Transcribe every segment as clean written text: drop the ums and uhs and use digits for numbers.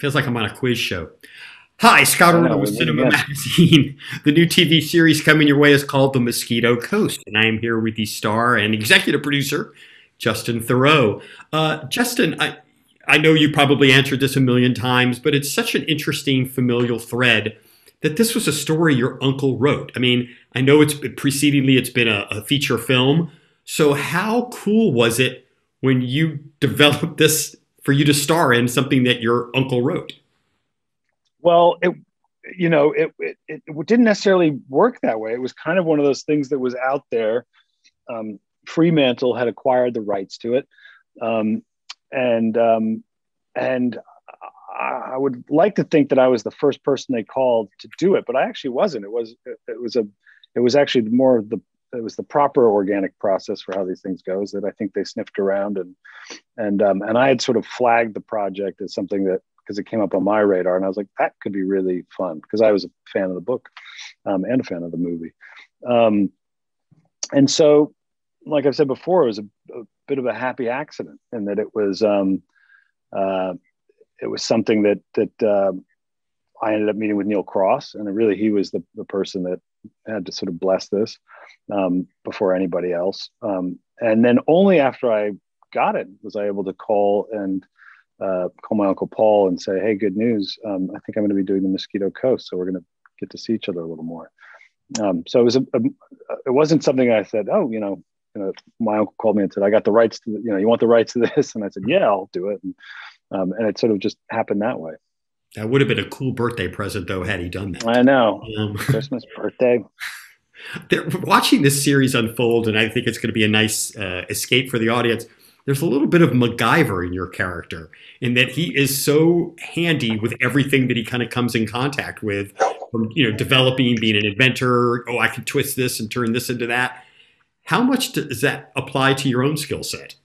Feels like I'm on a quiz show. Hi, Scott I Orlin know, with we meet Cinema again. Magazine. The new TV series coming your way is called The Moskito-Küste, and I am here with the star and executive producer, Justin Theroux. Justin, I know you probably answered this a million times, but it's such an interesting familial thread that this was a story your uncle wrote. I mean, I know it's been a feature film. So how cool was it when you developed this for you to star in something that your uncle wrote? Well, it didn't necessarily work that way. It was kind of one of those things that was out there. Fremantle had acquired the rights to it, um, and um, and I would like to think that I was the first person they called to do it, but I actually wasn't. It was actually more of the it was the proper organic process for how these things goes that I think they sniffed around and I had sort of flagged the project as something that because it came up on my radar and I was like that could be really fun because I was a fan of the book and a fan of the movie, um, and so like I've said before, it was a bit of a happy accident in that uh, it was something that I ended up meeting with Neil Cross, and really he was the person that had to sort of bless this before anybody else. And then only after I got it was I able to call my uncle Paul and say, "Hey, good news! I think I'm going to be doing the Moskito-Küste, so we're going to get to see each other a little more." So it was it wasn't something I said, "Oh, my uncle called me and said, I got the rights to, you want the rights to this?" And I said, "Yeah, I'll do it." And it sort of just happened that way. That would have been a cool birthday present, though, had he done that. I know. Um, Christmas, birthday. Watching this series unfold, and I think it's going to be a nice escape for the audience. There's a little bit of MacGyver in your character, in that he is so handy with everything that he kind of comes in contact with, from developing, being an inventor. Oh, I can twist this and turn this into that. How much does that apply to your own skill set?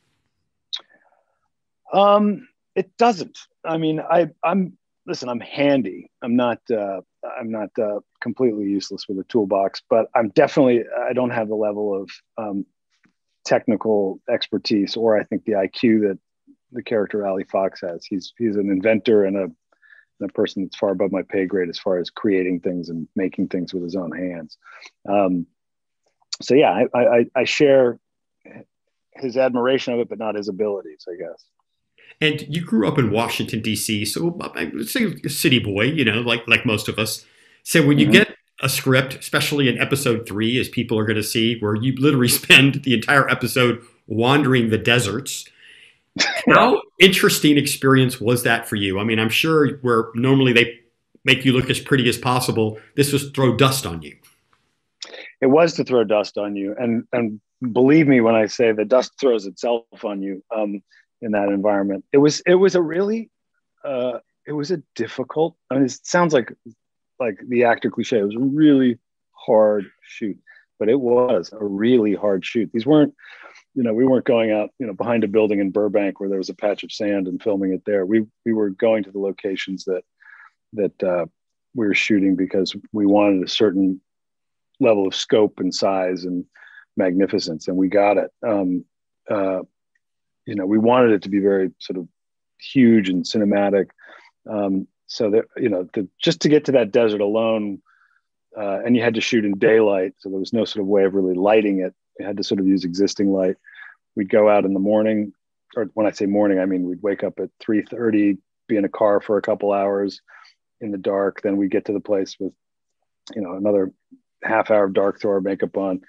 It doesn't. I mean, I'm listen. I'm handy. I'm not completely useless with a toolbox, but I'm definitely. I don't have the level of technical expertise, or I think the IQ that the character Allie Fox has. He's an inventor and a person that's far above my pay grade as far as creating things and making things with his own hands. Um, so yeah, I share his admiration of it, but not his abilities, I guess. And you grew up in Washington D.C., so I would say a city boy, like most of us. So when you Mm-hmm. get a script, especially in episode 3, as people are going to see, where you literally spend the entire episode wandering the deserts, Yeah, how interesting experience was that for you? I mean, I'm sure where normally they make you look as pretty as possible, this was throw dust on you. it was to throw dust on you, and believe me when I say the dust throws itself on you in that environment. It was a really it was a difficult. I mean, it sounds like the actor cliche. It was a really hard shoot, but it was a really hard shoot. These weren't, we weren't going out, behind a building in Burbank where there was a patch of sand and filming it there. We were going to the locations that we were shooting because we wanted a certain level of scope and size and magnificence, and we got it. Uh, we wanted it to be very sort of huge and cinematic. So that just to get to that desert alone, and you had to shoot in daylight, so there was no sort of way of really lighting it. You had to sort of use existing light. We'd go out in the morning, or when I say morning, I mean we'd wake up at 3:30, be in a car for a couple hours in the dark. Then we get to the place with another half hour of dark, throw our makeup on,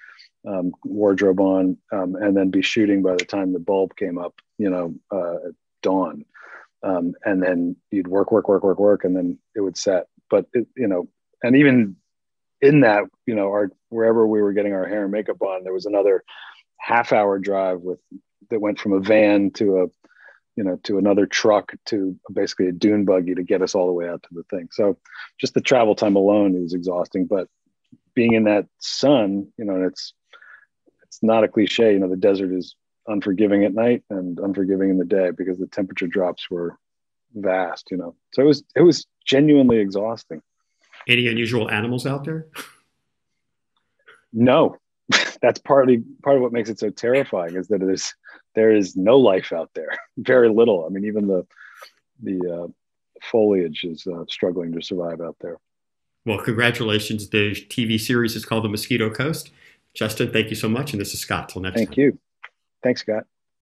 wardrobe on, and then be shooting by the time the bulb came up, at dawn. And then you'd work, and then it would set. But and even in that, wherever we were getting our hair and makeup on, there was another half-hour drive that went from a van to another truck to basically a dune buggy to get us all the way out to the thing. So just the travel time alone is exhausting. But being in that sun, and it's not a cliche. The desert is unforgiving at night and unforgiving in the day because the temperature drops were vast. So it was genuinely exhausting. Any unusual animals out there? No, that's part of what makes it so terrifying is that there is no life out there. Very little. I mean, even the foliage is struggling to survive out there. Well, congratulations. The TV series is called The Mosquito Coast. Justin, thank you so much. And this is Scott. Till next time. Thank you. Thanks, Scott.